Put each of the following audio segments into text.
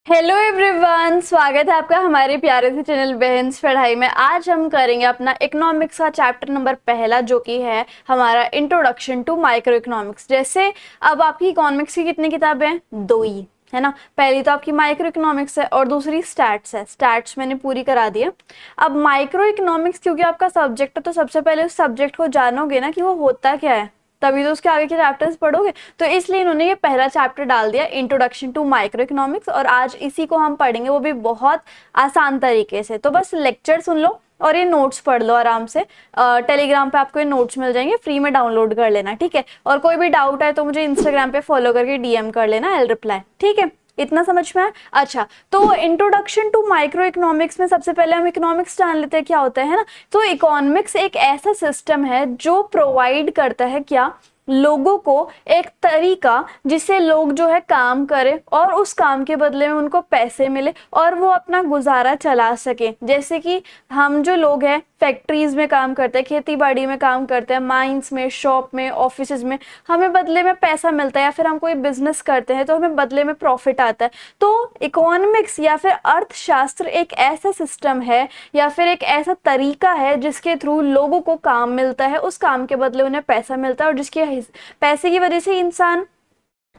Hello everyone, स्वागत है आपका हमारे प्यारे से चैनल बहन्स पढ़ाई में। आज हम करेंगे अपना इकोनॉमिक्स का चैप्टर नंबर पहला, जो कि है हमारा इंट्रोडक्शन टू माइक्रो इकोनॉमिक्स। जैसे अब आपकी इकोनॉमिक्स की कितनी किताबें हैं? दो ही है ना। पहली तो आपकी माइक्रो इकोनॉमिक्स है और दूसरी स्टैट्स है। स्टैट्स मैंने पूरी करा दी है। अब माइक्रो इकोनॉमिक्स क्योंकि आपका सब्जेक्ट है, तो सबसे पहले उस सब्जेक्ट को जानोगे ना कि वो होता क्या है, तभी तो उसके आगे के चैप्टर्स पढ़ोगे। तो इसलिए इन्होंने ये पहला चैप्टर डाल दिया, इंट्रोडक्शन टू माइक्रो इकोनॉमिक्स, और आज इसी को हम पढ़ेंगे, वो भी बहुत आसान तरीके से। तो बस लेक्चर सुन लो और ये नोट्स पढ़ लो आराम से। टेलीग्राम पे आपको ये नोट्स मिल जाएंगे, फ्री में डाउनलोड कर लेना, ठीक है। और कोई भी डाउट है तो मुझे इंस्टाग्राम पे फॉलो करके डीएम कर लेना, आई विल रिप्लाई, ठीक है। इतना समझ में आया? अच्छा, तो इंट्रोडक्शन टू माइक्रो इकोनॉमिक्स में सबसे पहले हम इकोनॉमिक्स जान लेते हैं क्या होता है ना। तो इकोनॉमिक्स एक ऐसा सिस्टम है जो प्रोवाइड करता है क्या, लोगों को एक तरीका जिससे लोग जो है काम करें और उस काम के बदले में उनको पैसे मिले और वो अपना गुजारा चला सके। जैसे कि हम जो लोग हैं फैक्ट्रीज में काम करते हैं, खेती बाड़ी में काम करते हैं, माइंस में, शॉप में, ऑफिस में, हमें बदले में पैसा मिलता है, या फिर हम कोई बिजनेस करते हैं तो हमें बदले में प्रॉफिट आता है। तो इकोनॉमिक्स या फिर अर्थशास्त्र एक ऐसा सिस्टम है या फिर एक ऐसा तरीका है जिसके थ्रू लोगों को काम मिलता है, उस काम के बदले उन्हें पैसा मिलता है, और जिसके पैसे की वजह से इंसान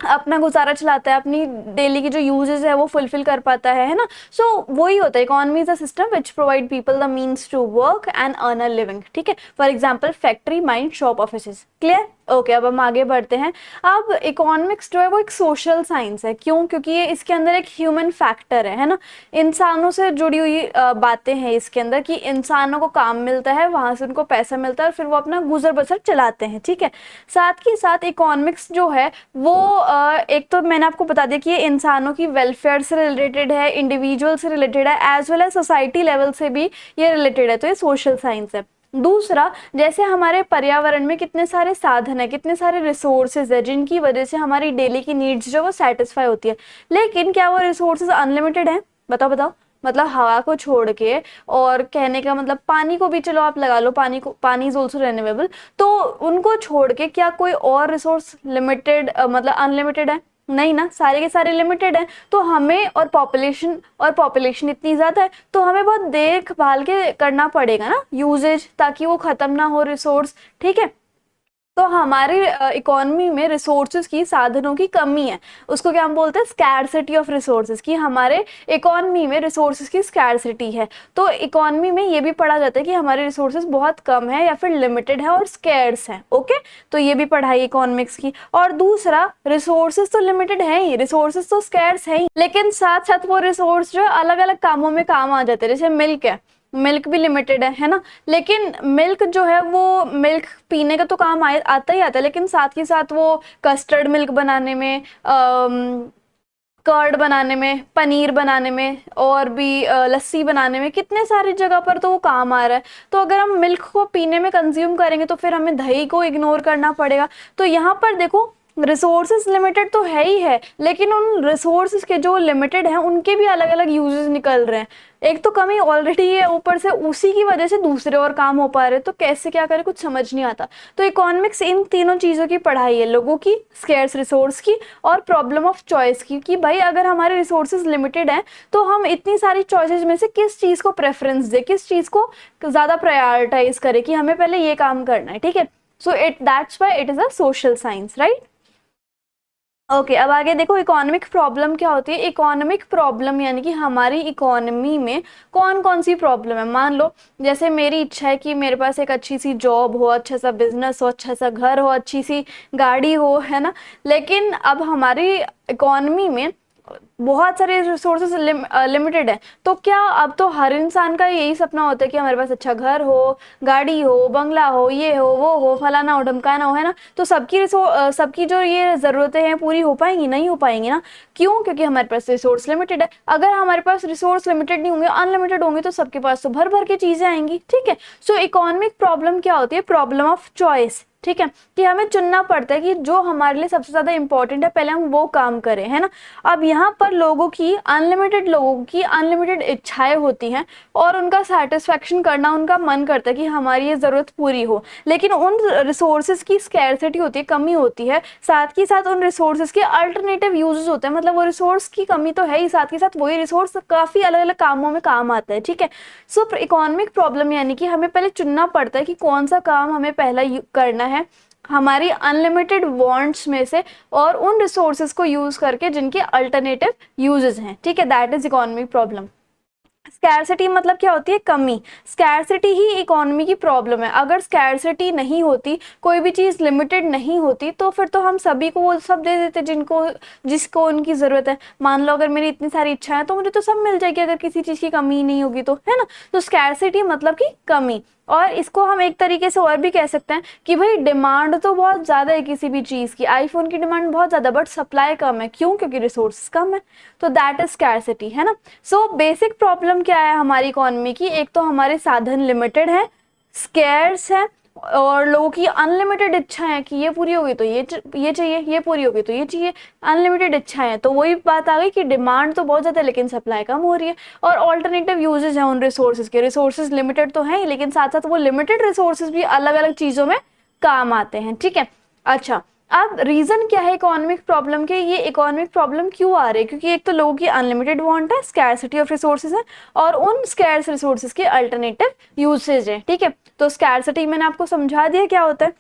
अपना गुजारा चलाता है, अपनी डेली की जो यूजेस है वो फुलफिल कर पाता है ना। सो वही होता है, economy is a system which provide people the means to work and earn a living, ठीक है। For example factory, mine, shop, offices. Clear? Okay, अब हम आगे बढ़ते हैं। अब इकोनॉमिक्स जो है वो एक सोशल साइंस है। क्यों? क्योंकि ये इसके अंदर एक ह्यूमन फैक्टर है ना। इंसानों से जुड़ी हुई बातें हैं इसके अंदर, कि इंसानों को काम मिलता है, वहां से उनको पैसा मिलता है और फिर वो अपना गुजर बसर चलाते हैं, ठीक है। साथ ही साथ इकोनॉमिक्स जो है वो एक तो मैंने आपको बता दिया कि ये इंसानों की वेलफेयर से रिलेटेड है, इंडिविजुअल से रिलेटेड है, as well as society level से भी ये रिलेटेड है, तो ये सोशल साइंस है। दूसरा, जैसे हमारे पर्यावरण में कितने सारे साधन है, कितने सारे रिसोर्सेज है, जिनकी वजह से हमारी डेली की नीड्स जो वो सेटिस्फाई होती है, लेकिन क्या वो रिसोर्सेज अनलिमिटेड है? बताओ बताओ। मतलब हवा को छोड़ के, और कहने का मतलब पानी को भी चलो आप लगा लो, पानी इज ऑल्सो रेन्यूएबल, तो उनको छोड़ के क्या कोई और रिसोर्स लिमिटेड मतलब अनलिमिटेड है? नहीं ना, सारे के सारे लिमिटेड है। तो हमें और पॉपुलेशन इतनी ज्यादा है, तो हमें बहुत देखभाल के करना पड़ेगा ना यूजेज, ताकि वो खत्म ना हो रिसोर्स, ठीक है। तो हमारी इकोनॉमी में रिसोर्सेज की, साधनों की कमी है। उसको क्या हम बोलते हैं? स्कैरसिटी ऑफ रिसोर्सेज, की हमारे इकोनॉमी में रिसोर्सेज की स्कैरसिटी है। तो इकोनॉमी में ये भी पढ़ा जाता है कि हमारे रिसोर्सेज बहुत कम है या फिर लिमिटेड है और स्कैर्स है। ओके, तो ये भी पढ़ाई इकोनॉमिक्स की। और दूसरा, रिसोर्सेज तो लिमिटेड है ही, रिसोर्सेज तो स्कैर्स है ही, लेकिन साथ साथ वो रिसोर्स जो अलग अलग कामों में काम आ जाते हैं। जैसे मिल्क है, मिल्क भी लिमिटेड है ना। लेकिन मिल्क जो है वो मिल्क पीने का तो काम आता ही आता है, लेकिन साथ ही साथ वो कस्टर्ड मिल्क बनाने में, कर्ड बनाने में, पनीर बनाने में, और भी लस्सी बनाने में, कितने सारी जगह पर तो वो काम आ रहा है। तो अगर हम मिल्क को पीने में कंज्यूम करेंगे तो फिर हमें दही को इग्नोर करना पड़ेगा। तो यहाँ पर देखो, रिसोर्सेज लिमिटेड तो है ही है, लेकिन उन रिसोर्सेज के जो लिमिटेड हैं उनके भी अलग अलग यूजेस निकल रहे हैं। एक तो कमी ऑलरेडी है, ऊपर से उसी की वजह से दूसरे और काम हो पा रहे हैं, तो कैसे क्या करें कुछ समझ नहीं आता। तो इकोनॉमिक्स इन तीनों चीजों की पढ़ाई है, लोगों की, स्केर्स रिसोर्स की, और प्रॉब्लम ऑफ चॉइस की, कि भाई अगर हमारे रिसोर्सेज लिमिटेड हैं तो हम इतनी सारी चॉइसेस में से किस चीज को प्रेफरेंस दे, किस चीज को ज्यादा प्रायोरिटाइज करें, कि हमें पहले ये काम करना है, ठीक है। So it that's why it is a social science, right. Okay, अब आगे देखो इकोनॉमिक प्रॉब्लम क्या होती है। इकोनॉमिक प्रॉब्लम यानी कि हमारी इकोनॉमी में कौन कौन सी प्रॉब्लम है। मान लो जैसे मेरी इच्छा है कि मेरे पास एक अच्छी सी जॉब हो, अच्छा सा बिजनेस हो, अच्छा सा घर हो, अच्छी सी गाड़ी हो, है ना। लेकिन अब हमारी इकोनॉमी में बहुत सारे रिसोर्सेज लिमिटेड है। तो क्या अब तो हर इंसान का यही सपना होता है कि हमारे पास अच्छा घर हो, गाड़ी हो, बंगला हो, ये हो, वो हो, फलाना हो, ढमकाना हो, है ना। तो सबकी जो ये जरूरतें हैं पूरी हो पाएंगी? नहीं हो पाएंगी ना। क्यों? क्योंकि हमारे पास रिसोर्स लिमिटेड है। अगर हमारे पास रिसोर्स लिमिटेड नहीं होंगे, अनलिमिटेड होंगे, तो सबके पास तो भर भर के चीजें आएंगी, ठीक है। सो इकोनॉमिक प्रॉब्लम क्या होती है? प्रॉब्लम ऑफ चॉइस, ठीक है, कि हमें चुनना पड़ता है कि जो हमारे लिए सबसे ज्यादा इंपॉर्टेंट है पहले हम वो काम करें, है ना। अब यहाँ पर लोगों की अनलिमिटेड इच्छाएं होती हैं और उनका सेटिस्फेक्शन करना उनका मन करता है कि हमारी ये जरूरत पूरी हो, लेकिन उन रिसोर्सेज की स्कैरसिटी होती है, कमी होती है, साथ ही साथ उन रिसोर्सेज के अल्टरनेटिव यूजेस होते हैं, मतलब वो रिसोर्स की कमी तो है ही, साथ ही साथ वही रिसोर्स काफी अलग अलग कामों में काम आता है, ठीक है। सो इकोनॉमिक प्रॉब्लम यानी कि हमें पहले चुनना पड़ता है कि कौन सा काम हमें पहला करना है हमारी अनलिमिटेड वांट्स में से और उन रिसोर्सेज को यूज करके जिनके अल्टरनेटिव यूजेस हैं, ठीक है। That is economic problem. Scarcity मतलब क्या होती है, कमी। स्कैरसिटी ही इकोनॉमी की प्रॉब्लम है। अगर स्कैरसिटी नहीं होती, कोई भी चीज लिमिटेड नहीं होती, तो फिर तो हम सभी को वो सब दे देते जिसको उनकी जरूरत है। मान लो अगर मेरी इतनी सारी इच्छा है तो मुझे तो सब मिल जाएगी, अगर किसी चीज की कमी नहीं होगी तो, है ना। तो स्कैरसिटी मतलब कि कमी। और इसको हम एक तरीके से और भी कह सकते हैं कि भाई डिमांड तो बहुत ज्यादा है किसी भी चीज की, आईफोन की डिमांड बहुत ज्यादा, बट सप्लाई कम है, क्यों? क्योंकि रिसोर्सेज कम है। तो दैट इज स्कैरसिटी, है ना। सो बेसिक प्रॉब्लम क्या है हमारी इकोनॉमी की, एक तो हमारे साधन लिमिटेड है, स्केर्स है, और लोगों की अनलिमिटेड इच्छा है कि ये पूरी होगी तो ये चाहिए, ये पूरी होगी तो ये चाहिए, अनलिमिटेड इच्छा है। तो वही बात आ गई कि डिमांड तो बहुत ज्यादा है लेकिन सप्लाई कम हो रही है। और ऑल्टरनेटिव यूजेस हैं उन रिसोर्सेज के, रिसोर्सेज लिमिटेड तो है लेकिन साथ साथ वो लिमिटेड रिसोर्सेज भी अलग अलग चीजों में काम आते हैं, ठीक है। अच्छा, अब रीजन क्या है इकोनॉमिक प्रॉब्लम के, ये इकोनॉमिक प्रॉब्लम क्यों आ रही है? क्योंकि एक तो लोगों की अनलिमिटेड वांट है, स्कैरसिटी ऑफ रिसोर्सेज है, और उन स्कैर्स रिसोर्सेज के अल्टरनेटिव यूसेज है, ठीक है। तो स्कैरसिटी मैंने आपको समझा दिया क्या होता है,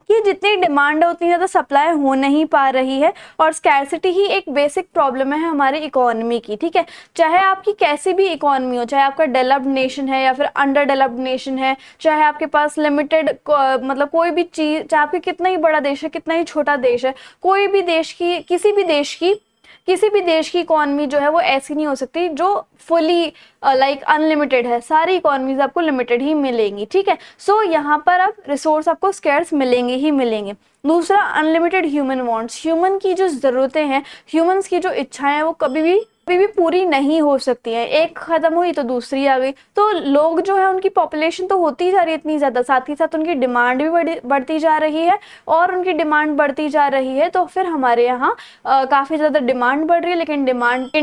कि जितनी डिमांड है उतनी ज्यादा सप्लाई हो नहीं पा रही है, और स्कैरसिटी ही एक बेसिक प्रॉब्लम है हमारी इकोनॉमी की, ठीक है। चाहे आपकी कैसी भी इकोनॉमी हो, चाहे आपका डेवलप्ड नेशन है या फिर अंडर डेवलप्ड नेशन है, चाहे आपके पास लिमिटेड मतलब कोई भी चीज, चाहे आपके कितना ही बड़ा देश है कितना ही छोटा देश है, कोई भी देश की किसी भी देश की इकोनॉमी जो है वो ऐसी नहीं हो सकती जो फुली लाइक अनलिमिटेड है। सारी इकोनॉमीज आपको लिमिटेड ही मिलेंगी, ठीक है। सो यहाँ पर अब रिसोर्स आपको स्कैर्स मिलेंगे ही मिलेंगे। दूसरा, अनलिमिटेड ह्यूमन वांट्स, ह्यूमन की जो जरूरतें हैं, ह्यूमंस की जो इच्छाएं हैं वो कभी भी पूरी नहीं हो सकती है। एक खत्म हुई तो दूसरी आ गई। तो लोग जो है उनकी पॉपुलेशन तो होती जा रही है इतनी ज्यादा, साथ ही साथ उनकी डिमांड भी बढ़ती जा रही है, और उनकी डिमांड बढ़ती जा रही है तो फिर हमारे यहाँ काफी ज्यादा डिमांड बढ़ रही है, लेकिन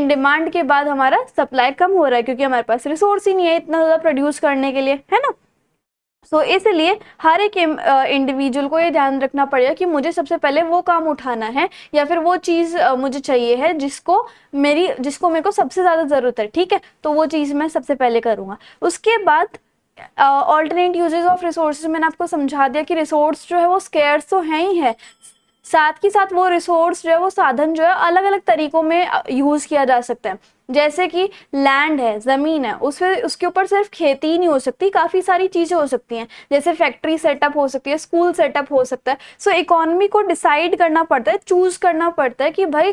डिमांड के बाद हमारा सप्लाई कम हो रहा है क्योंकि हमारे पास रिसोर्स ही नहीं है इतना ज्यादा प्रोड्यूस करने के लिए, है ना। सो इसलिए हर एक इंडिविजुअल को ये ध्यान रखना पड़ेगा कि मुझे सबसे पहले वो काम उठाना है या फिर वो चीज मुझे चाहिए है जिसको मेरे को सबसे ज्यादा जरूरत है, ठीक है। तो वो चीज मैं सबसे पहले करूंगा। उसके बाद ऑल्टरनेट यूजेस ऑफ रिसोर्सेज, मैंने आपको समझा दिया कि रिसोर्स जो है वो स्केर्स तो है ही है, साथ ही साथ वो रिसोर्स जो है वो साधन जो है अलग अलग तरीकों में यूज किया जा सकता है। जैसे कि लैंड है, जमीन है, उसके ऊपर सिर्फ खेती ही नहीं हो सकती, काफी सारी चीजें हो सकती हैं, जैसे फैक्ट्री सेटअप हो सकती है, स्कूल सेटअप हो सकता है। सो इकोनॉमी को डिसाइड करना पड़ता है, चूज करना पड़ता है कि भाई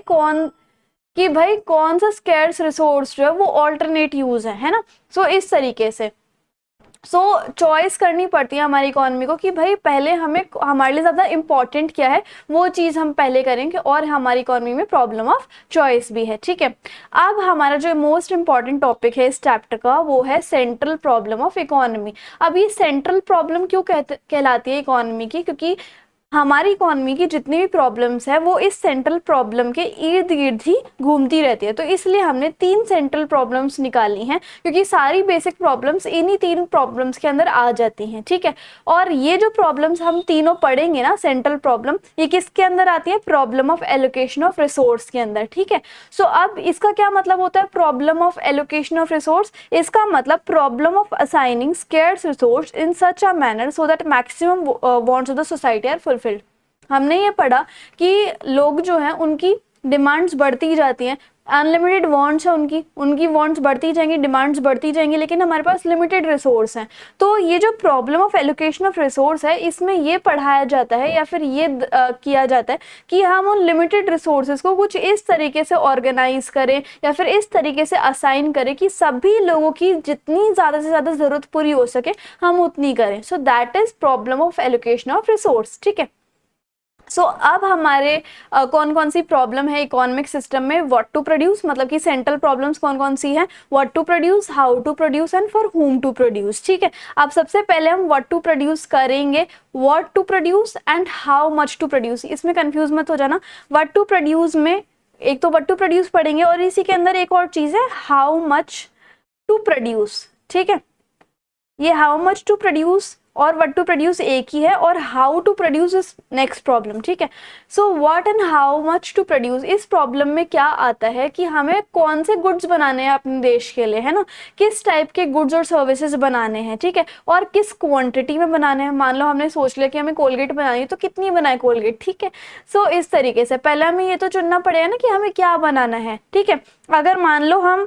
कौन सा स्कैर्स रिसोर्स जो है वो ऑल्टरनेट यूज है ना। सो इस तरीके से चॉइस करनी पड़ती है हमारी इकोनॉमी को कि भाई पहले हमारे लिए ज्यादा इंपॉर्टेंट क्या है, वो चीज हम पहले करेंगे, और हमारी इकोनॉमी में प्रॉब्लम ऑफ चॉइस भी है, ठीक है। अब हमारा जो मोस्ट इंपॉर्टेंट टॉपिक है इस चैप्टर का वो है सेंट्रल प्रॉब्लम ऑफ इकोनॉमी। अब ये सेंट्रल प्रॉब्लम क्यों कहलाती है इकोनॉमी की? क्योंकि हमारी इकोनॉमी की जितनी भी प्रॉब्लम्स है वो इस सेंट्रल प्रॉब्लम के इर्द गिर्द ही घूमती रहती है। तो इसलिए हमने 3 सेंट्रल प्रॉब्लम्स निकाली हैं, क्योंकि सारी बेसिक प्रॉब्लम्स इन्हीं 3 प्रॉब्लम्स के अंदर आ जाती हैं, ठीक है। और ये जो प्रॉब्लम्स हम तीनों पढ़ेंगे ना, सेंट्रल प्रॉब्लम, ये किसके अंदर आती है? Problem of allocation of resource के अंदर, ठीक है। सो अब इसका क्या मतलब होता है problem of allocation of resource? इसका मतलब problem of assigning scarce resource in such a manner so that maximum wants of the society are fulfilled. हमने ये पढ़ा कि लोग जो हैं उनकी डिमांड्स बढ़ती जाती हैं, अनलिमिटेड वांट्स है उनकी वांट्स बढ़ती जाएंगी, डिमांड्स बढ़ती जाएंगी, लेकिन हमारे पास लिमिटेड रिसोर्स हैं। तो ये जो problem of allocation of resource है, इसमें ये पढ़ाया जाता है या फिर ये किया जाता है कि हम उन लिमिटेड रिसोर्सेज को कुछ इस तरीके से ऑर्गेनाइज करें या फिर इस तरीके से असाइन करें कि सभी लोगों की जितनी ज़्यादा से ज़्यादा ज़रूरत पूरी हो सके हम उतनी करें। So that is problem of allocation of resource, ठीक है। अब हमारे कौन कौन सी प्रॉब्लम है इकोनॉमिक सिस्टम में, व्हाट टू प्रोड्यूस, मतलब कि सेंट्रल प्रॉब्लम्स कौन कौन सी हैं, what to produce, how to produce and for whom to produce. ठीक है, अब सबसे पहले हम व्हाट टू प्रोड्यूस करेंगे, what to produce and how much to produce, इसमें कंफ्यूज मत हो जाना। व्हाट टू प्रोड्यूस में एक तो व्हाट टू प्रोड्यूस पढ़ेंगे और इसी के अंदर एक और चीज है हाउ मच टू प्रोड्यूस। ठीक है, ये हाउ मच टू प्रोड्यूस और व्हाट टू प्रोड्यूस एक ही है, और how to produce is next problem. ठीक है, so what and how much to produce, इस प्रॉब्लम में क्या आता है कि हमें कौन से गुड्स बनाने हैं अपने देश के लिए, है ना, किस टाइप के गुड्स और सर्विसेज बनाने हैं। ठीक है, और किस क्वांटिटी में बनाने हैं। मान लो हमने सोच लिया कि हमें कोलगेट बनानी है, तो कितनी बनाए कोलगेट। ठीक है, सो इस तरीके से पहले हमें ये तो चुनना पड़ेगा ना कि हमें क्या बनाना है। ठीक है, अगर मान लो हम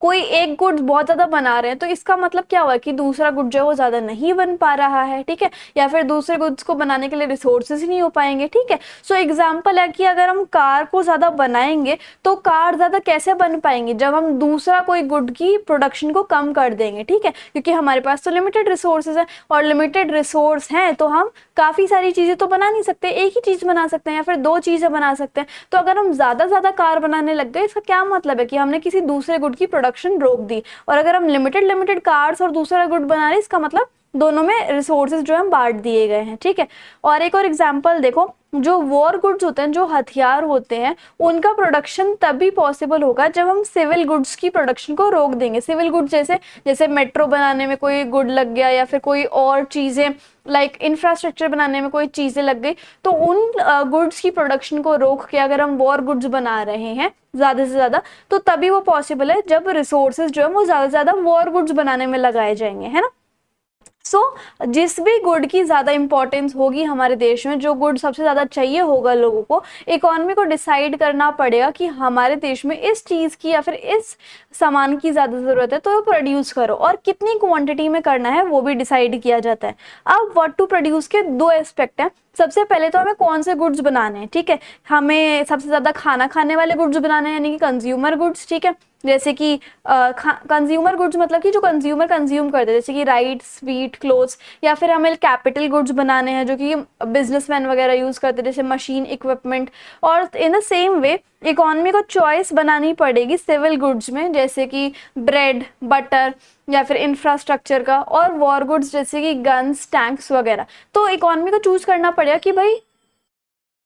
कोई एक गुड बहुत ज्यादा बना रहे हैं, तो इसका मतलब क्या हुआ कि दूसरा गुड जो है वो ज्यादा नहीं बन पा रहा है। ठीक है, या फिर दूसरे गुड्स को बनाने के लिए रिसोर्सेज ही नहीं हो पाएंगे। ठीक है, सो एग्जांपल है कि अगर हम कार को ज्यादा बनाएंगे तो कार ज्यादा कैसे बन पाएंगे, जब हम दूसरा कोई गुड की प्रोडक्शन को कम कर देंगे। ठीक है, क्योंकि हमारे पास तो लिमिटेड रिसोर्सेज है, और लिमिटेड रिसोर्स हैं तो हम काफी सारी चीजें तो बना नहीं सकते, एक ही चीज बना सकते हैं या फिर दो चीजें बना सकते हैं। तो अगर हम ज्यादा कार बनाने लग गए, इसका क्या मतलब है कि हमने किसी दूसरे गुड की प्रोडक्शन रोक दी। और अगर हम लिमिटेड कार्स और दूसरा गुड बना रहे, इसका मतलब दोनों में रिसोर्सेज जो है बांट दिए गए हैं। ठीक है, और एक और एग्जांपल देखो, जो वॉर गुड्स होते हैं, जो हथियार होते हैं, उनका प्रोडक्शन तभी पॉसिबल होगा जब हम सिविल गुड्स की प्रोडक्शन को रोक देंगे। सिविल गुड्स जैसे जैसे मेट्रो बनाने में कोई गुड लग गया, या फिर कोई और चीजें लाइक इंफ्रास्ट्रक्चर बनाने में कोई चीजें लग गई, तो उन गुड्स की प्रोडक्शन को रोक के अगर हम वॉर गुड्स बना रहे हैं ज्यादा से ज्यादा, तो तभी वो पॉसिबल है जब रिसोर्सेज जो है वो ज्यादा से ज्यादा वॉर गुड्स बनाने में लगाए जाएंगे, है ना। जिस भी गुड की ज्यादा इंपॉर्टेंस होगी हमारे देश में, जो गुड सबसे ज्यादा चाहिए होगा लोगों को, इकोनॉमी को डिसाइड करना पड़ेगा कि हमारे देश में इस चीज की या फिर इस सामान की ज्यादा जरूरत है, तो प्रोड्यूस करो, और कितनी क्वांटिटी में करना है वो भी डिसाइड किया जाता है। अब व्हाट टू प्रोड्यूस के दो एस्पेक्ट हैं। सबसे पहले तो हमें कौन से गुड्स बनाने हैं। ठीक है, हमें सबसे ज्यादा खाना खाने वाले गुड्स बनाने हैं, यानी कि कंज्यूमर गुड्स। ठीक है, जैसे कि कंज्यूमर गुड्स मतलब कि जो कंज्यूमर कंज्यूम करते हैं, जैसे कि राइस, स्वीट, क्लोथ्स। या फिर हमें कैपिटल गुड्स बनाने हैं जो कि बिजनेसमैन वगैरह यूज करते हैं, जैसे मशीन, इक्विपमेंट। और in the same way economy को चॉइस बनानी पड़ेगी सिविल गुड्स में, जैसे कि ब्रेड, बटर, या फिर इंफ्रास्ट्रक्चर का, और वॉर गुड्स जैसे कि गन्स, टैंक्स वगैरह। तो इकोनॉमी को चूज करना पड़ेगा कि भाई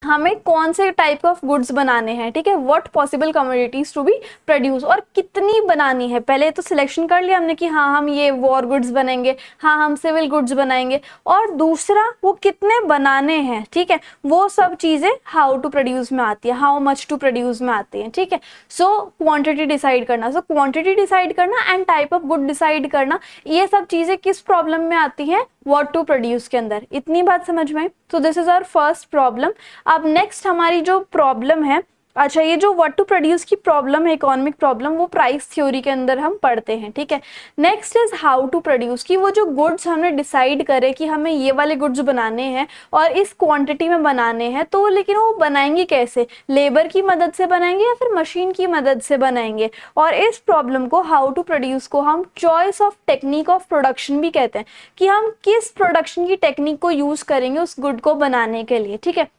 हमें कौन से टाइप ऑफ गुड्स बनाने हैं। ठीक है, what possible commodities to be produce, और कितनी बनानी है। पहले तो सिलेक्शन कर लिया हमने कि हाँ हम ये वॉर गुड्स बनेंगे, हाँ हम सिविल गुड्स बनाएंगे, और दूसरा वो कितने बनाने हैं। ठीक है, वो सब चीजें हाउ टू प्रोड्यूस में आती है, हाउ मच टू प्रोड्यूस में आती है। ठीक है, सो क्वांटिटी डिसाइड करना, क्वांटिटी डिसाइड करना and type of good decide करना, ये सब चीजें किस प्रॉब्लम में आती हैं, व्हाट टू प्रोड्यूस के अंदर। इतनी बात समझ में आई। तो this is our first problem. अब नेक्स्ट हमारी जो प्रॉब्लम है, अच्छा ये जो व्हाट टू प्रोड्यूस की प्रॉब्लम है, इकोनॉमिक प्रॉब्लम, वो प्राइस थ्योरी के अंदर हम पढ़ते हैं। ठीक है, next is how to produce, की वो जो गुड्स हमने डिसाइड करे कि हमें ये वाले गुड्स बनाने हैं और इस क्वांटिटी में बनाने हैं, तो लेकिन वो बनाएंगे कैसे, लेबर की मदद से बनाएंगे या फिर मशीन की मदद से बनाएंगे। और इस प्रॉब्लम को, हाउ टू प्रोड्यूस को, हम choice of technique of production भी कहते हैं, कि हम किस प्रोडक्शन की टेक्निक को यूज करेंगे उस गुड को बनाने के लिए। ठीक है,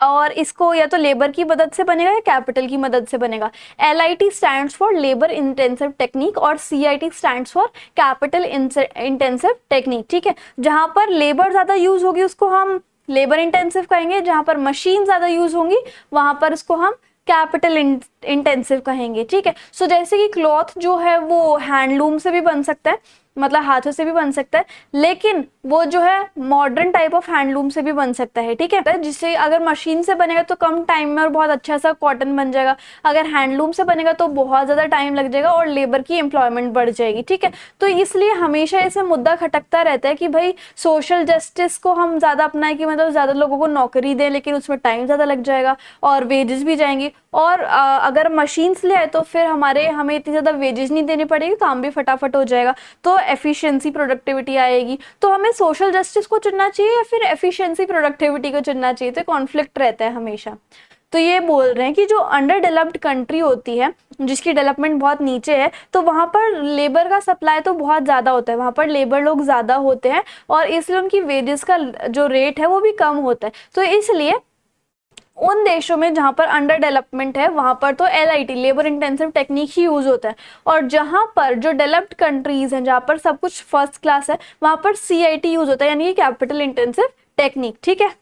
और इसको या तो लेबर की मदद से बनेगा या कैपिटल की मदद से बनेगा। LIT stands for labour intensive technique और CIT stands for capital intensive technique. ठीक है, जहां पर लेबर ज्यादा यूज होगी उसको हम लेबर इंटेंसिव कहेंगे, जहां पर मशीन ज्यादा यूज होंगी वहां पर उसको हम कैपिटल इंटेंसिव कहेंगे। ठीक है, सो जैसे कि क्लॉथ जो है वो हैंडलूम से भी बन सकता है, मतलब हाथों से भी बन सकता है, लेकिन वो जो है मॉडर्न टाइप ऑफ हैंडलूम से भी बन सकता है। ठीक है, जिससे अगर मशीन से बनेगा तो कम टाइम में और बहुत अच्छा सा कॉटन बन जाएगा, अगर हैंडलूम से बनेगा तो बहुत ज्यादा टाइम लग जाएगा और लेबर की एम्प्लॉयमेंट बढ़ जाएगी। ठीक है, तो इसलिए हमेशा इसमें मुद्दा खटकता रहता है कि भाई सोशल जस्टिस को हम ज्यादा अपनाएं, कि मतलब ज्यादा लोगों को नौकरी दें, लेकिन उसमें टाइम ज्यादा लग जाएगा और वेजेस भी जाएंगी। और अगर मशीन्स ले आए तो फिर हमें इतनी ज्यादा वेजेस नहीं देनी पड़ेगी, काम भी फटाफट हो जाएगा, तो एफिशिएंसी, प्रोडक्टिविटी आएगी। तो हमें सोशल जस्टिस को चुनना चाहिए या फिर एफिशिएंसी, प्रोडक्टिविटी को चुनना चाहिए, तो कॉन्फ्लिक्ट रहता है हमेशा। तो ये बोल रहे हैं कि जो अंडर डेवलप्ड कंट्री होती है, जिसकी डेवलपमेंट बहुत नीचे है, तो वहाँ पर लेबर का सप्लाई तो बहुत ज़्यादा होता है, वहाँ पर लेबर लोग ज़्यादा होते हैं और इसलिए उनकी वेजेस का जो रेट है वो भी कम होता है। तो इसलिए उन देशों में जहां पर अंडर डेवलपमेंट है वहां पर तो LIT, लेबर इंटेंसिव टेक्निक ही यूज होता है, और जहां पर जो डेवलप्ड कंट्रीज हैं, जहां पर सब कुछ फर्स्ट क्लास है, वहां पर CIT यूज होता है, यानी कि कैपिटल इंटेंसिव टेक्निक। ठीक है।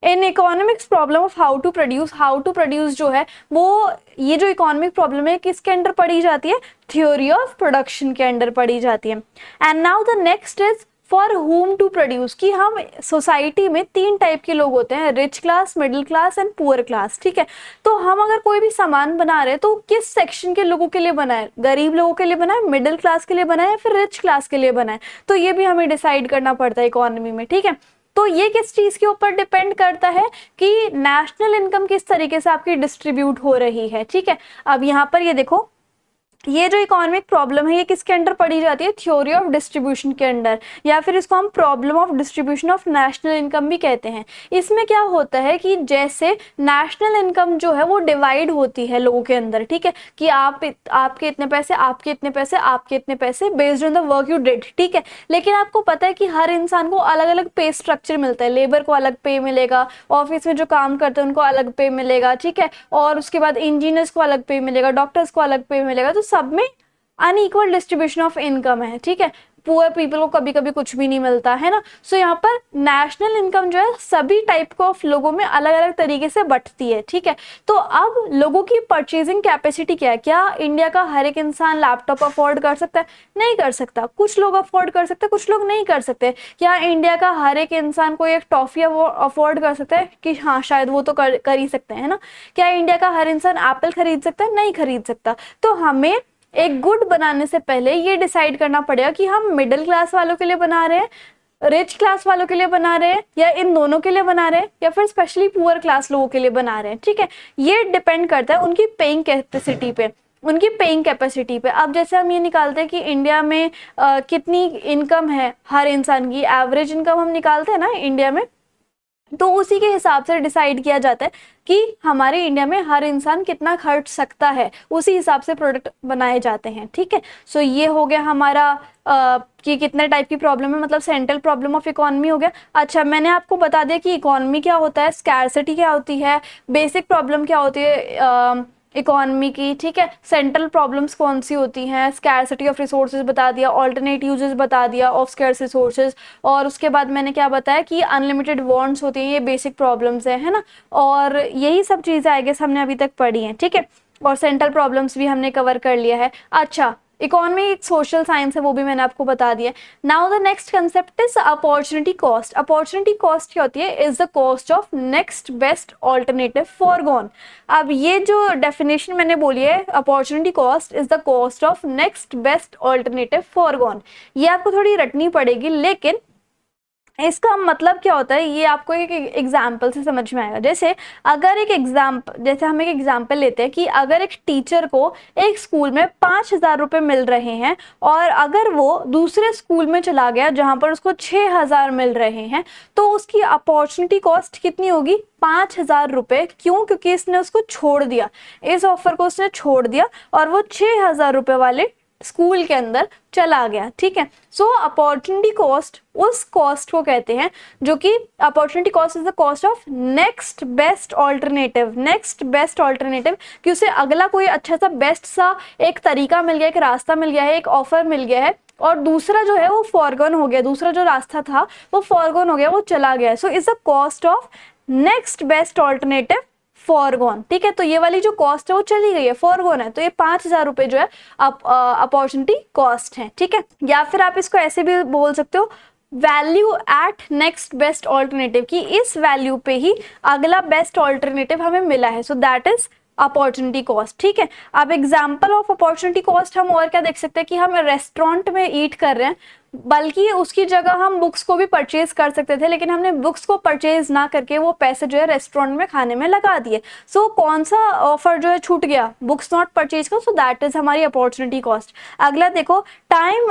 In economics problem of how to produce जो है वो, ये जो इकोनॉमिक प्रॉब्लम है किसके अंडर पढ़ी जाती है, थ्योरी ऑफ प्रोडक्शन के अंडर पढ़ी जाती है। And now the next is for whom to produce, कि हम सोसाइटी में 3 टाइप के लोग होते हैं, rich class, middle class and poor class. ठीक है। तो हम अगर कोई भी सामान बना रहे हैं तो किस सेक्शन के लोगों के लिए बनाए, गरीब लोगों के लिए बनाए, मिडिल क्लास के लिए बनाए या फिर रिच क्लास के लिए बनाए, तो ये भी हमें डिसाइड करना पड़ता है इकोनॉमी में। ठीक है। तो ये किस चीज के ऊपर डिपेंड करता है कि नेशनल इनकम किस तरीके से आपकी डिस्ट्रीब्यूट हो रही है। ठीक है। अब यहाँ पर ये देखो, ये जो इकोनॉमिक प्रॉब्लम है ये किसके अंडर पढ़ी जाती है, थ्योरी ऑफ डिस्ट्रीब्यूशन के अंडर, या फिर इसको हम problem of distribution of national income भी कहते हैं। इसमें क्या होता है कि जैसे नेशनल इनकम जो है वो डिवाइड होती है लोगों के अंदर, ठीक है, कि आपके इतने पैसे, आपके इतने पैसे, आपके इतने पैसे, based on the work you did. ठीक है। लेकिन आपको पता है कि हर इंसान को अलग अलग पे स्ट्रक्चर मिलता है, लेबर को अलग पे मिलेगा, ऑफिस में जो काम करते हैं उनको अलग पे मिलेगा, ठीक है, और उसके बाद इंजीनियर्स को अलग पे मिलेगा, डॉक्टर्स को अलग पे मिलेगा, तो सब में अनइक्वल डिस्ट्रीब्यूशन ऑफ इनकम है। ठीक है। पुअर पीपल को कभी कभी कुछ भी नहीं मिलता है ना। सो यहाँ पर नेशनल इनकम जो है सभी टाइप ऑफ लोगों में अलग अलग तरीके से बंटती है। ठीक है। तो अब लोगों की परचेजिंग कैपेसिटी क्या है, क्या इंडिया का हर एक इंसान लैपटॉप अफोर्ड कर सकता है, नहीं कर सकता, कुछ लोग अफोर्ड कर सकते हैं, कुछ लोग नहीं कर सकते। क्या इंडिया का हर एक इंसान कोई एक टॉफी अफोर्ड कर सकता है, कि हाँ शायद वो तो कर ही सकते हैं ना। क्या इंडिया का हर इंसान एप्पल खरीद सकता है, नहीं खरीद सकता। तो हमें एक गुड बनाने से पहले ये डिसाइड करना पड़ेगा कि हम मिडिल क्लास वालों के लिए बना रहे हैं, रिच क्लास वालों के लिए बना रहे हैं, या इन दोनों के लिए बना रहे हैं, या फिर स्पेशली पुअर क्लास लोगों के लिए बना रहे हैं। ठीक है। ये डिपेंड करता है उनकी पेइंग कैपेसिटी पे, उनकी पेइंग कैपेसिटी पे। अब जैसे हम ये निकालते हैं कि इंडिया में कितनी इनकम है हर इंसान की, एवरेज इनकम हम निकालते हैं ना इंडिया में, तो उसी के हिसाब से डिसाइड किया जाता है कि हमारे इंडिया में हर इंसान कितना खर्च सकता है, उसी हिसाब से प्रोडक्ट बनाए जाते हैं। ठीक है। सो ये हो गया हमारा कि कितने टाइप की प्रॉब्लम है, मतलब सेंट्रल प्रॉब्लम ऑफ इकोनॉमी हो गया। अच्छा, मैंने आपको बता दिया कि इकोनॉमी क्या होता है, स्कैरसिटी क्या होती है, बेसिक प्रॉब्लम क्या होती है इकोनॉमी की। ठीक है। सेंट्रल प्रॉब्लम्स कौन सी होती हैं, स्कैरसिटी ऑफ रिसोर्सेज बता दिया, ऑल्टरनेट यूजेस बता दिया ऑफ स्कैर्स रिसोर्सेज, और उसके बाद मैंने क्या बताया कि अनलिमिटेड वांट्स होती हैं, ये बेसिक प्रॉब्लम्स है ना। और यही सब चीज़ें आई गेस हमने अभी तक पढ़ी हैं। ठीक है। और सेंट्रल प्रॉब्लम्स भी हमने कवर कर लिया है। अच्छा, इकोनॉमी एक सोशल साइंस है, वो भी मैंने आपको बता दिया। Now the next concept is opportunity cost. Opportunity cost क्या होती है, is the cost of next best alternative foregone. अब ये जो डेफिनेशन मैंने बोली है, opportunity cost is the cost of next best alternative foregone, ये आपको थोड़ी रटनी पड़ेगी, लेकिन इसका मतलब क्या होता है ये आपको एक एग्जाम्पल से समझ में आएगा। जैसे अगर जैसे हम एक एग्जाम्पल लेते हैं कि अगर एक टीचर को एक स्कूल में 5,000 रुपये मिल रहे हैं, और अगर वो दूसरे स्कूल में चला गया जहां पर उसको 6,000 मिल रहे हैं, तो उसकी अपॉर्चुनिटी कॉस्ट कितनी होगी, 5,000 रुपये। क्यों? क्योंकि इसने उसको छोड़ दिया, इस ऑफर को उसने छोड़ दिया और वो 6,000 रुपये वाले स्कूल के अंदर चला गया। ठीक है। सो अपॉर्चुनिटी कॉस्ट उस कॉस्ट को कहते हैं जो कि opportunity cost is the cost of next best alternative. Next best alternative कि उसे अगला कोई अच्छा सा बेस्ट सा एक तरीका मिल गया, एक रास्ता मिल गया है, एक ऑफर मिल गया है, और दूसरा जो है वो फॉरगॉन हो गया, दूसरा जो रास्ता था वो फॉरगॉन हो गया, वो चला गया। So is the cost of next best alternative foregone. ठीक है। तो ये वाली जो कॉस्ट है वो चली गई है, फॉरगॉन है, तो ये 5,000 रुपये जो है अपॉर्चुनिटी कॉस्ट है। ठीक है। या फिर आप इसको ऐसे भी बोल सकते हो, value at next best alternative, की इस वैल्यू पे ही अगला बेस्ट ऑल्टरनेटिव हमें मिला है, सो दैट इज अपॉर्चुनिटी कॉस्ट। ठीक है। अब एग्जाम्पल ऑफ अपॉर्चुनिटी कॉस्ट हम और क्या देख सकते हैं कि हम रेस्टोरेंट में ईट कर रहे हैं, बल्कि उसकी जगह हम बुक्स को भी परचेज कर सकते थे, लेकिन हमने बुक्स को परचेज ना करके वो पैसे जो है रेस्टोरेंट में खाने में लगा दिए। सो कौन सा ऑफर जो है छूट गया, बुक्स नॉट परचेज का, सो दैट इज हमारी अपॉर्चुनिटी कॉस्ट। अगला देखो, time,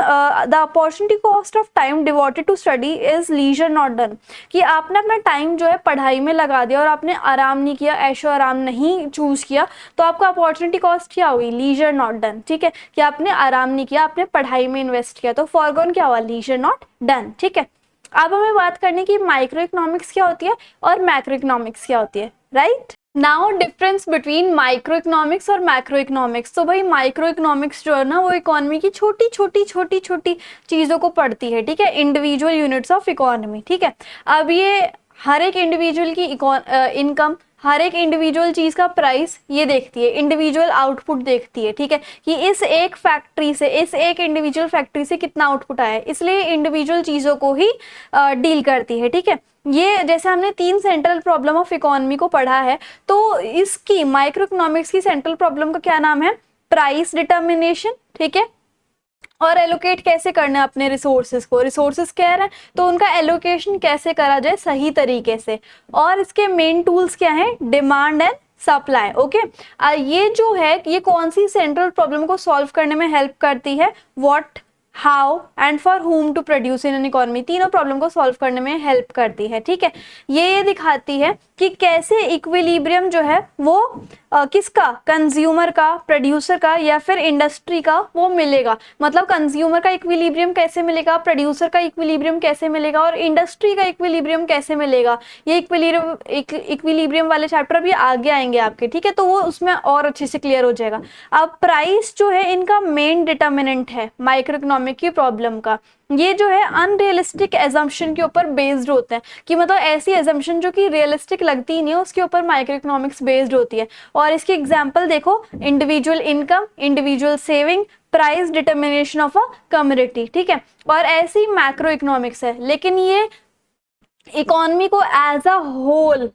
the opportunity cost of time devoted to study is leisure not done, कि आपने अपना टाइम जो है पढ़ाई में लगा दिया और आपने आराम नहीं किया, ऐशो आराम नहीं चूज किया, तो आपका अपॉर्चुनिटी कॉस्ट क्या हुई, लीजर नॉट डन। ठीक है, कि आपने आराम नहीं किया, आपने पढ़ाई में इन्वेस्ट किया, तो फॉरगॉन क्या हुआ, लीजर नॉट डन। ठीक है, अब हमें बात करने की माइक्रो इकोनॉमिक्स क्या होती है और मैक्रो इकोनॉमिक्स क्या होती है, right. Now difference between micro economics और मैक्रो इकोनॉमिक्स। तो भाई माइक्रो इकोनॉमिक्स जो है ना, वो इकोनॉमी की छोटी छोटी छोटी छोटी चीजों को पढ़ती है। ठीक है, इंडिविजुअल यूनिट्स ऑफ इकोनॉमी। ठीक है, अब ये हर एक इंडिविजुअल की इनकम, हर एक इंडिविजुअल चीज का प्राइस ये देखती है, इंडिविजुअल आउटपुट देखती है। ठीक है, कि इस एक फैक्ट्री से, इस एक इंडिविजुअल फैक्ट्री से कितना आउटपुट आया है, इसलिए इंडिविजुअल चीजों को ही डील करती है। ठीक है, ये जैसे हमने 3 सेंट्रल प्रॉब्लम ऑफ इकोनॉमी को पढ़ा है, तो इसकी माइक्रो इकोनॉमिक्स की सेंट्रल प्रॉब्लम का क्या नाम है, प्राइस डिटर्मिनेशन। ठीक है, और एलोकेट कैसे करना है अपने रिसोर्सेज को, रिसोर्सेज कह रहे हैं तो उनका एलोकेशन कैसे करा जाए सही तरीके से, और इसके मेन टूल्स क्या हैं, डिमांड एंड सप्लाई। ओके, ये जो है ये कौन सी सेंट्रल प्रॉब्लम को सॉल्व करने में हेल्प करती है, what, how and for whom to produce in an economy, तीनों प्रॉब्लम को सॉल्व करने में हेल्प करती है। ठीक है, ये दिखाती है कि कैसे इक्विलिब्रियम जो है वो किसका, कंज्यूमर का, प्रोड्यूसर का या फिर इंडस्ट्री का वो मिलेगा। मतलब कंज्यूमर का इक्विलिब्रियम कैसे मिलेगा, प्रोड्यूसर का इक्विलिब्रियम कैसे मिलेगा और इंडस्ट्री का इक्विलिब्रियम कैसे मिलेगा। ये इक्विलिब्रियम वाले चैप्टर भी आगे आएंगे आपके। ठीक है, तो वो उसमें और अच्छे से क्लियर हो जाएगा। अब प्राइस जो है इनका मेन डिटर्मिनेंट है माइक्रो इकोनॉमिक की प्रॉब्लम का। ये जो है अनरियलिस्टिक एजम्पशन के ऊपर बेस्ड होते हैं, कि मतलब ऐसी एजम्पशन जो कि रियलिस्टिक लगती ही नहीं है उसके ऊपर माइक्रो इकोनॉमिक्स बेस्ड होती है। और इसकी एग्जांपल देखो, individual income, individual saving, price determination of a community. ठीक है, और ऐसी मैक्रो इकोनॉमिक्स है, लेकिन ये इकोनॉमी को एज अ होल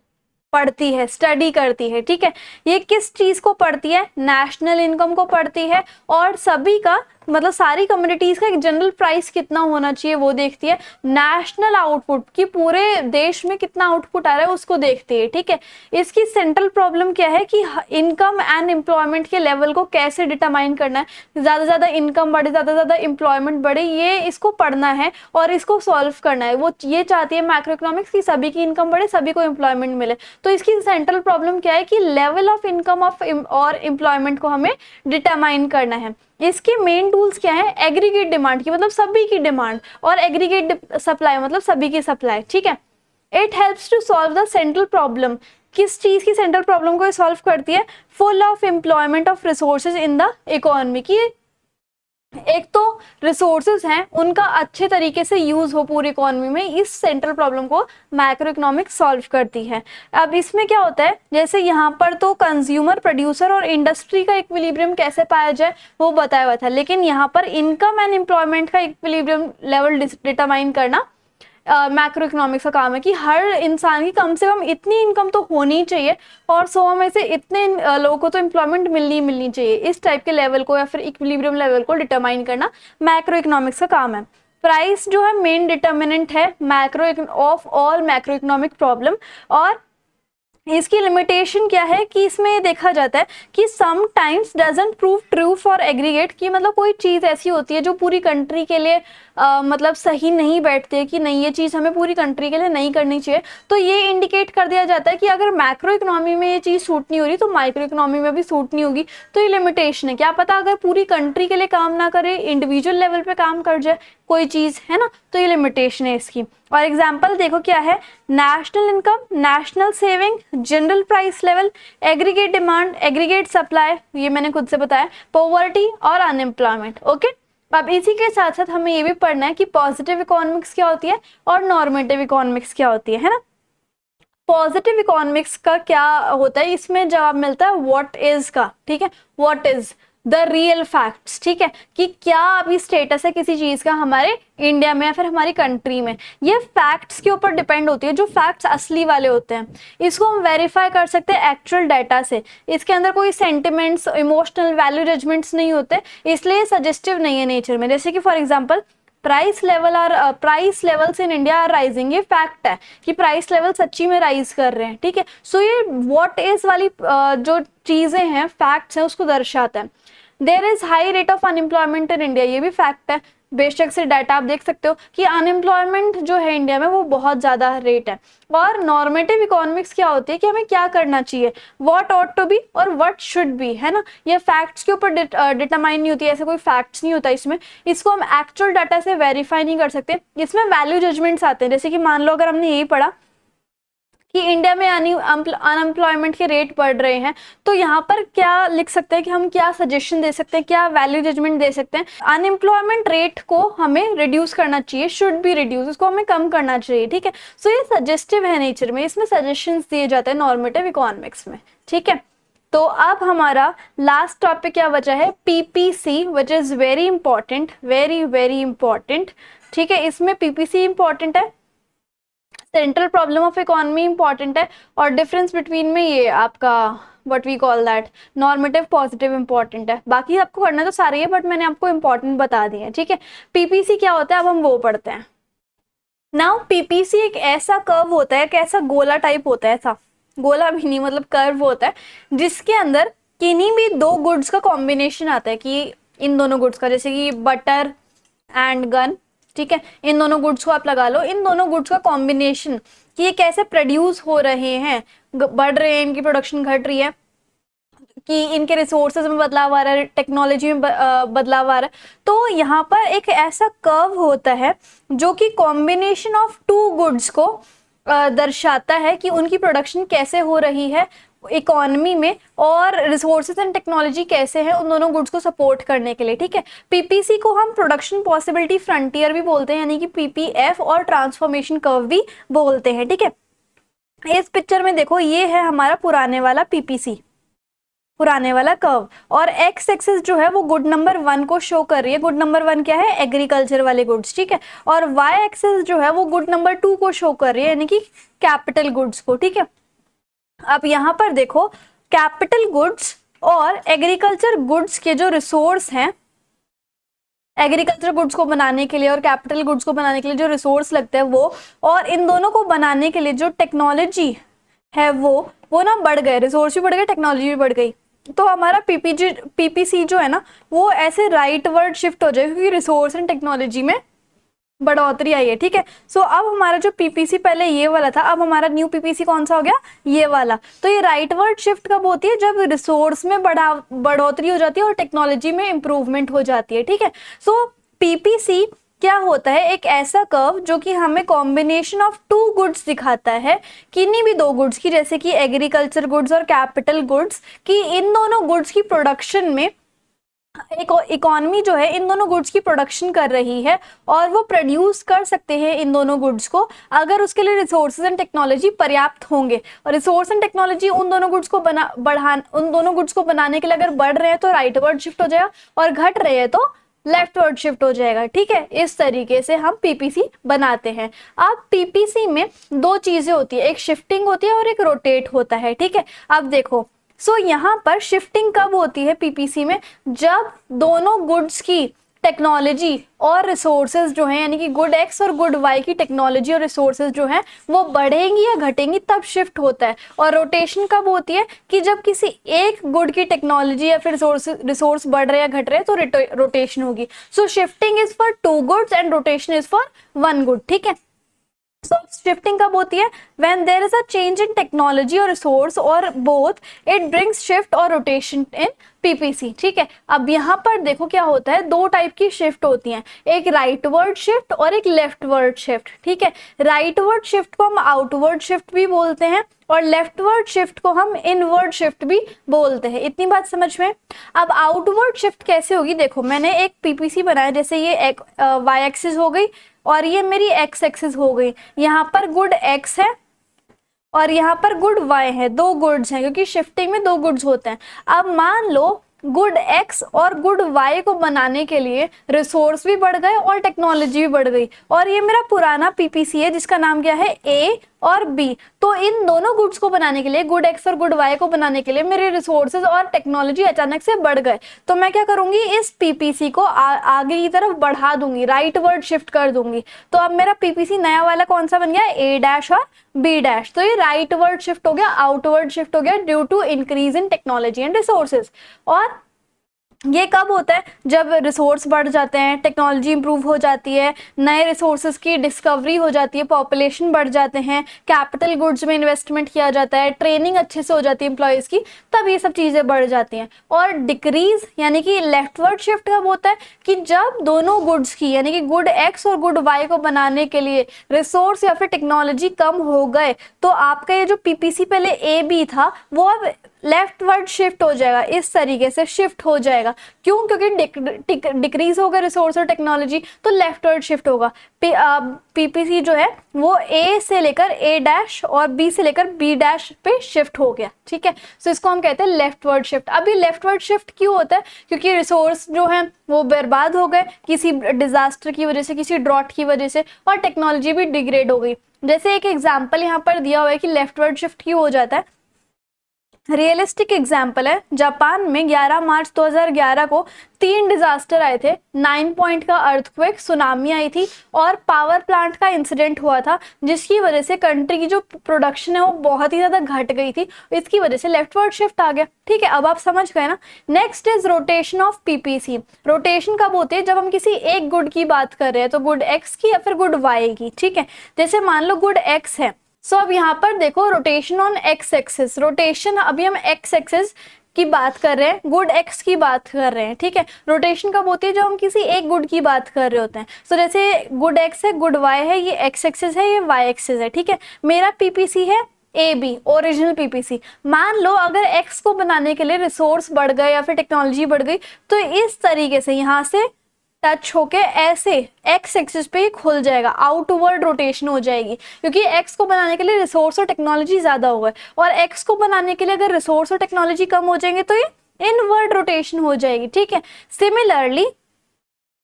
पढ़ती है, स्टडी करती है। ठीक है, ये किस चीज को पढ़ती है, नेशनल इनकम को पढ़ती है, और सभी का मतलब सारी कम्युनिटीज का एक जनरल प्राइस कितना होना चाहिए वो देखती है, नेशनल आउटपुट की पूरे देश में कितना आउटपुट आ रहा है उसको देखती है। ठीक है, इसकी सेंट्रल प्रॉब्लम क्या है कि इनकम एंड एम्प्लॉयमेंट के लेवल को कैसे डिटरमाइन करना है, ज्यादा इनकम बढ़े, ज्यादा एम्प्लॉयमेंट बढ़े, ये इसको पढ़ना है और इसको सॉल्व करना है। वो ये चाहती है मैक्रो इकोनॉमिक्स की सभी की इनकम बढ़े, सभी को एम्प्लॉयमेंट मिले। तो इसकी सेंट्रल प्रॉब्लम क्या है कि लेवल ऑफ इनकम ऑफ और एम्प्लॉयमेंट को हमें डिटरमाइन करना है। इसके मेन टूल्स क्या है, एग्रीगेट डिमांड की मतलब सभी की डिमांड, और एग्रीगेट सप्लाई मतलब सभी की सप्लाई। ठीक है, it helps to solve the central problem, किस चीज की सेंट्रल प्रॉब्लम को सॉल्व करती है, full of employment of resources in the economy की। एक तो रिसोर्सेज हैं उनका अच्छे तरीके से यूज हो पूरी इकोनॉमी में, इस सेंट्रल प्रॉब्लम को मैक्रो इकोनॉमिक्स सॉल्व करती है। अब इसमें क्या होता है, जैसे यहाँ पर तो कंज्यूमर, प्रोड्यूसर और इंडस्ट्री का इक्विलिब्रियम कैसे पाया जाए वो बताया हुआ था, लेकिन यहाँ पर इनकम एंड एम्प्लॉयमेंट का इक्विलिब्रियम लेवल डिटरमाइन करना मैक्रो इकोनॉमिक्स का काम है, कि हर इंसान की कम से कम इतनी इनकम तो होनी चाहिए और 100 में से इतने लोगों को तो एम्प्लॉयमेंट मिलनी चाहिए। इस टाइप के लेवल को या फिर इक्विलिब्रियम लेवल को डिटरमाइन करना मैक्रो इकोनॉमिक्स का काम है। प्राइस जो है मेन डिटर्मिनेंट है macro of all macro economic problem, और इसकी लिमिटेशन क्या है कि इसमें ये देखा जाता है कि sometimes doesn't prove true for aggregate, कि मतलब कोई चीज़ ऐसी होती है जो पूरी कंट्री के लिए मतलब सही नहीं बैठती है, कि नहीं ये चीज़ हमें पूरी कंट्री के लिए नहीं करनी चाहिए। तो ये इंडिकेट कर दिया जाता है कि अगर मैक्रो इकोनॉमी में ये चीज़ सूट नहीं हो रही तो माइक्रो इकोनॉमी में भी सूट नहीं होगी। तो ये लिमिटेशन है, क्या पता अगर पूरी कंट्री के लिए काम ना करे, इंडिविजुअल लेवल पे काम कर जाए कोई चीज़, है ना, तो ये लिमिटेशन है इसकी। और एग्जाम्पल देखो क्या है, national income, national saving, general price level, aggregate demand, aggregate supply, ये मैंने खुद से बताया, पॉवर्टी और अनएम्प्लॉयमेंट। ओके, अब इसी के साथ साथ हमें ये भी पढ़ना है कि पॉजिटिव इकोनॉमिक्स क्या होती है और नॉर्मेटिव इकोनॉमिक्स क्या होती है ना। पॉजिटिव इकोनॉमिक्स का क्या होता है, इसमें जवाब मिलता है व्हाट इज का। ठीक है, what is the real facts. ठीक है, कि क्या अभी स्टेटस है किसी चीज का हमारे इंडिया में या फिर हमारी कंट्री में, ये फैक्ट्स के ऊपर डिपेंड होती है, जो फैक्ट्स असली वाले होते हैं। इसको हम वेरीफाई कर सकते हैं एक्चुअल डाटा से, इसके अंदर कोई सेंटिमेंट्स, इमोशनल वैल्यू जजमेंट्स नहीं होते, इसलिए सजेस्टिव नहीं है नेचर में। जैसे कि for example price levels in India are rising, ये फैक्ट है कि प्राइस लेवल सच्ची में राइज कर रहे हैं, ठीक है। सो ये व्हाट इज वाली जो चीजें हैं, फैक्ट्स हैं, उसको दर्शाता है। There is high rate of unemployment in India, ये भी फैक्ट है। बेशक से डाटा आप देख सकते हो कि अनएम्प्लॉयमेंट जो है इंडिया में वो बहुत ज्यादा रेट है। और नॉर्मेटिव इकोनॉमिक्स क्या होती है कि हमें क्या करना चाहिए, व्हाट ऑट टू बी और व्हाट शुड बी, है ना। ये फैक्ट्स के ऊपर डिटरमाइन नहीं होती है, ऐसा कोई फैक्ट्स नहीं होता इसमें। इसको हम एक्चुअल डाटा से वेरीफाई नहीं कर सकते, इसमें वैल्यू जजमेंट्स आते हैं। जैसे कि मान लो अगर हमने यही पढ़ा कि इंडिया में अनएम्प्लॉयमेंट के रेट बढ़ रहे हैं, तो यहाँ पर क्या लिख सकते हैं कि हम क्या सजेशन दे सकते हैं, क्या वैल्यू जजमेंट दे सकते हैं। अनएम्प्लॉयमेंट रेट को हमें रिड्यूस करना चाहिए, शुड बी रिड्यूस, उसको हमें कम करना चाहिए, ठीक है। सो ये सजेस्टिव है नेचर में, इसमें सजेशंस दिए जाते हैं नॉर्मेटिव इकोनॉमिक्स में, ठीक है। तो अब हमारा लास्ट टॉपिक क्या बचा है, PPC, which is very important, very very important, ठीक है। इसमें पीपीसी इंपॉर्टेंट है, central problem of economy important है, और डिफरेंस बिटवीन में ये आपका what we call that normative positive important है। बाकी आपको करना तो सारे है, बट मैंने आपको इंपॉर्टेंट बता दिए हैं, ठीक है। पीपीसी क्या होता है, अब हम वो पढ़ते हैं। नाउ पीपीसी एक ऐसा कर्व होता है, एक ऐसा गोला टाइप होता है, ऐसा गोला भी नहीं मतलब कर्व होता है, जिसके अंदर किन्हीं भी दो गुड्स का कॉम्बिनेशन आता है, कि इन दोनों गुड्स का, जैसे कि बटर एंड गन, ठीक है। इन दोनों गुड्स को आप लगा लो, इन दोनों गुड्स का कॉम्बिनेशन, कि ये कैसे प्रोड्यूस हो रहे हैं, बढ़ रहे हैं, इनकी प्रोडक्शन घट रही है, कि इनके रिसोर्सेज में बदलाव आ रहा है, टेक्नोलॉजी में बदलाव आ रहा है। तो यहाँ पर एक ऐसा कर्व होता है जो कि कॉम्बिनेशन ऑफ टू गुड्स को दर्शाता है कि उनकी प्रोडक्शन कैसे हो रही है इकोनॉमी में, और रिसोर्सेज एंड टेक्नोलॉजी कैसे है उन दोनों गुड्स को सपोर्ट करने के लिए, ठीक है। पीपीसी को हम प्रोडक्शन पॉसिबिलिटी फ्रंटियर भी बोलते हैं, यानी कि पीपीएफ, और ट्रांसफॉर्मेशन कर्व भी बोलते हैं, ठीक है। इस पिक्चर में देखो, ये है हमारा पुराने वाला पीपीसी, पुराने वाला कर्व, और एक्स एक्सिस जो है वो गुड नंबर 1 को शो कर रही है। गुड नंबर 1 क्या है, एग्रीकल्चर वाले गुड्स, ठीक है। और वाई एक्सिस जो है वो गुड नंबर 2 को शो कर रही है, यानी कि कैपिटल गुड्स को, ठीक है। अब यहाँ पर देखो, कैपिटल गुड्स और एग्रीकल्चर गुड्स के जो रिसोर्स हैं, एग्रीकल्चर गुड्स को बनाने के लिए और कैपिटल गुड्स को बनाने के लिए जो रिसोर्स लगते हैं वो, और इन दोनों को बनाने के लिए जो टेक्नोलॉजी है वो ना बढ़ गए, रिसोर्स भी बढ़ गए, टेक्नोलॉजी भी बढ़ गई। तो हमारा पीपीसी जो है ना वो ऐसे राइट वर्ड शिफ्ट हो जाए, क्योंकि रिसोर्स एंड टेक्नोलॉजी में बढ़ोतरी आई है, ठीक है। सो अब हमारा जो पीपीसी पहले ये वाला था, अब हमारा न्यू पीपीसी कौन सा हो गया, ये वाला। तो ये राइट वर्ड शिफ्ट कब होती है, जब रिसोर्स में बढ़ोतरी हो जाती है और टेक्नोलॉजी में इंप्रूवमेंट हो जाती है, ठीक है। सो पीपीसी क्या होता है, एक ऐसा कर्व जो कि हमें कॉम्बिनेशन ऑफ टू गुड्स दिखाता है, किन्हीं भी दो गुड्स की, जैसे कि एग्रीकल्चर गुड्स और कैपिटल गुड्स, कि इन दोनों गुड्स की प्रोडक्शन में एक इकोनॉमी जो है इन दोनों गुड्स की प्रोडक्शन कर रही है, और वो प्रोड्यूस कर सकते हैं इन दोनों गुड्स को, अगर उसके लिए रिसोर्सेज एंड टेक्नोलॉजी पर्याप्त होंगे। और रिसोर्स एंड टेक्नोलॉजी उन दोनों गुड्स को उन दोनों गुड्स को बनाने के लिए अगर बढ़ रहे हैं तो राइट वर्ड शिफ्ट हो जाएगा, और घट रहे हैं तो लेफ्ट वर्ड शिफ्ट हो जाएगा, ठीक है। इस तरीके से हम पीपीसी बनाते हैं। अब पीपीसी में दो चीजें होती है, एक शिफ्टिंग होती है और एक रोटेट होता है, ठीक है। अब देखो, सो यहाँ पर शिफ्टिंग कब होती है पीपीसी में, जब दोनों गुड्स की टेक्नोलॉजी और रिसोर्सेज जो हैं, यानी कि गुड एक्स और गुड वाई की टेक्नोलॉजी और रिसोर्सेज जो हैं वो बढ़ेंगी या घटेंगी, तब शिफ्ट होता है। और रोटेशन कब होती है, कि जब किसी एक गुड की टेक्नोलॉजी या फिर रिसोर्स बढ़ रहे या घट रहे तो रोटेशन होगी। So shifting is for two goods and rotation is for one good, ठीक है। सो शिफ्टिंग कब होती है, when there is a change in technology और रिसोर्स और बोथ इट ब्रिंग्स शिफ्ट और रोटेशन इन पीपीसी, ठीक है। अब यहाँ पर देखो क्या होता है, दो टाइप की शिफ्ट होती हैं, एक राइट वर्ड शिफ्ट और एक लेफ्ट वर्ड शिफ्ट, ठीक है। राइट वर्ड शिफ्ट को हम आउटवर्ड शिफ्ट भी बोलते हैं, और लेफ्ट वर्ड शिफ्ट को हम इनवर्ड शिफ्ट भी बोलते हैं। इतनी बात समझ में। अब आउटवर्ड शिफ्ट कैसे होगी, देखो मैंने एक पीपीसी बनाया, जैसे ये वाई एक्सिस हो गई और ये मेरी एक्स एक्सिस हो गई, यहाँ पर गुड एक्स है और यहाँ पर गुड वाई है, दो गुड्स हैं, क्योंकि शिफ्टिंग में दो गुड्स होते हैं। अब मान लो गुड एक्स और गुड वाई को बनाने के लिए रिसोर्स भी बढ़ गए और टेक्नोलॉजी भी बढ़ गई, और ये मेरा पुराना पीपीसी है जिसका नाम क्या है, ए और बी। तो इन दोनों गुड्स को बनाने के लिए, गुड एक्स और गुड वाई को बनाने के लिए मेरे रिसोर्सेज और टेक्नोलॉजी अचानक से बढ़ गए। तो मैं क्या करूंगी, इस पीपीसी को आगे की तरफ बढ़ा दूंगी, राइट वर्ड शिफ्ट कर दूंगी। तो अब मेरा पीपीसी नया वाला कौन सा बन गया, ए डैश और बी डैश। तो ये राइट वर्ड शिफ्ट हो गया, आउटवर्ड शिफ्ट हो गया due to increase in technology and resources. और ये कब होता है, जब रिसोर्स बढ़ जाते हैं, टेक्नोलॉजी इंप्रूव हो जाती है, नए रिसोर्सेज की डिस्कवरी हो जाती है, पॉपुलेशन बढ़ जाते हैं, कैपिटल गुड्स में इन्वेस्टमेंट किया जाता है, ट्रेनिंग अच्छे से हो जाती है एम्प्लॉयज़ की, तब ये सब चीज़ें बढ़ जाती हैं। और डिक्रीज यानी कि लेफ्टवर्ड शिफ्ट कब होता है, कि जब दोनों गुड्स की यानी कि गुड एक्स और गुड वाई को बनाने के लिए रिसोर्स या फिर टेक्नोलॉजी कम हो गए, तो आपका ये जो पीपीसी पहले ए बी था वो अब लेफ्ट वर्ड शिफ्ट हो जाएगा, इस तरीके से शिफ्ट हो जाएगा। क्यों, क्योंकि डिक्रीज होगा रिसोर्स और टेक्नोलॉजी, तो लेफ्ट वर्ड शिफ्ट होगा। पीपीसी जो है वो ए से लेकर ए डैश और बी से लेकर बी डैश पे शिफ्ट हो गया, ठीक है। सो इसको हम कहते हैं लेफ्ट वर्ड शिफ्ट। अब ये लेफ्ट वर्ड शिफ्ट क्यों होता है, क्योंकि रिसोर्स जो है वो बर्बाद हो गए किसी डिजास्टर की वजह से, किसी ड्रॉट की वजह से, और टेक्नोलॉजी भी डिग्रेड हो गई। जैसे एक एग्जाम्पल यहाँ पर दिया हुआ है कि लेफ्ट वर्ड शिफ्ट क्यों हो जाता है। रियलिस्टिक एग्जाम्पल है, जापान में 11 मार्च 2011 को 3 डिजास्टर आए थे। 9 पॉइंट का अर्थक्वेक, सुनामी आई थी और पावर प्लांट का इंसिडेंट हुआ था, जिसकी वजह से कंट्री की जो प्रोडक्शन है वो बहुत ही ज्यादा घट गई थी। इसकी वजह से लेफ्टवर्ड शिफ्ट आ गया, ठीक है। अब आप समझ गए ना। Next is rotation of PPC. Rotation कब होती है, जब हम किसी एक गुड की बात कर रहे हैं, तो गुड एक्स की या फिर गुड वाई की, ठीक है। जैसे मान लो गुड एक्स है, सो अब यहाँ पर देखो rotation on x axis. Rotation अभी हम एक्स एक्सिस की बात कर रहे हैं, गुड एक्स की बात कर रहे हैं, ठीक है। रोटेशन कब होती है, जब हम किसी एक गुड की बात कर रहे होते हैं। सो जैसे गुड एक्स है, गुड वाई है, ये एक्स एक्सिस है, ये वाई एक्सिस है, ठीक है। मेरा पीपीसी है ए बी, ओरिजिनल पीपीसी। मान लो अगर एक्स को बनाने के लिए रिसोर्स बढ़ गए या फिर टेक्नोलॉजी बढ़ गई, तो इस तरीके से यहाँ से टच होके ऐसे एक्स एक्सिस पे ही खुल जाएगा, आउटवर्ड रोटेशन हो जाएगी, क्योंकि एक्स को बनाने के लिए रिसोर्स और टेक्नोलॉजी ज्यादा हो गए, और एक्स को बनाने के लिए अगर रिसोर्स और टेक्नोलॉजी कम हो जाएंगे तो ये इनवर्ड रोटेशन हो जाएगी, ठीक है। सिमिलरली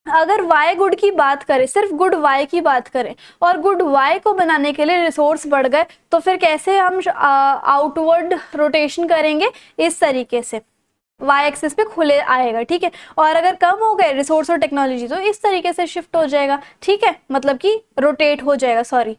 अगर वाई गुड की बात करें, सिर्फ गुड वाई की बात करें, और गुड वाई को बनाने के लिए रिसोर्स बढ़ गए, तो फिर कैसे हम आउटवर्ड रोटेशन करेंगे, इस तरीके से वाई एक्सिस पे खुले आएगा, ठीक है। और अगर कम हो गए रिसोर्स और टेक्नोलॉजी, तो इस तरीके से शिफ्ट हो जाएगा, ठीक है, मतलब कि रोटेट हो जाएगा, sorry,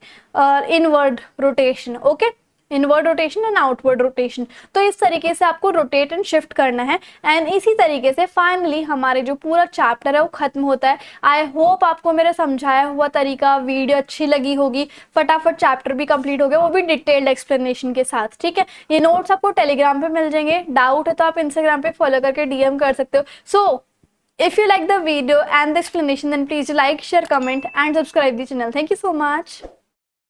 inward rotation, okay. Inward rotation and outward rotation. तो इस तरीके से आपको रोटेट एंड शिफ्ट करना है, एंड इसी तरीके से फाइनली हमारे जो पूरा चैप्टर है वो खत्म होता है। आई होप आपको मेरा समझाया हुआ तरीका, वीडियो अच्छी लगी होगी। फटाफट चैप्टर भी कंप्लीट हो गया, वो भी डिटेल्ड एक्सप्लेनेशन के साथ, ठीक है। ये नोट्स आपको टेलीग्राम पे मिल जाएंगे, डाउट है तो आप इंस्टाग्राम पे फॉलो करके डीएम कर सकते हो। सो if you like the video and the explanation, then please like, share, comment and subscribe the channel. Thank you so much.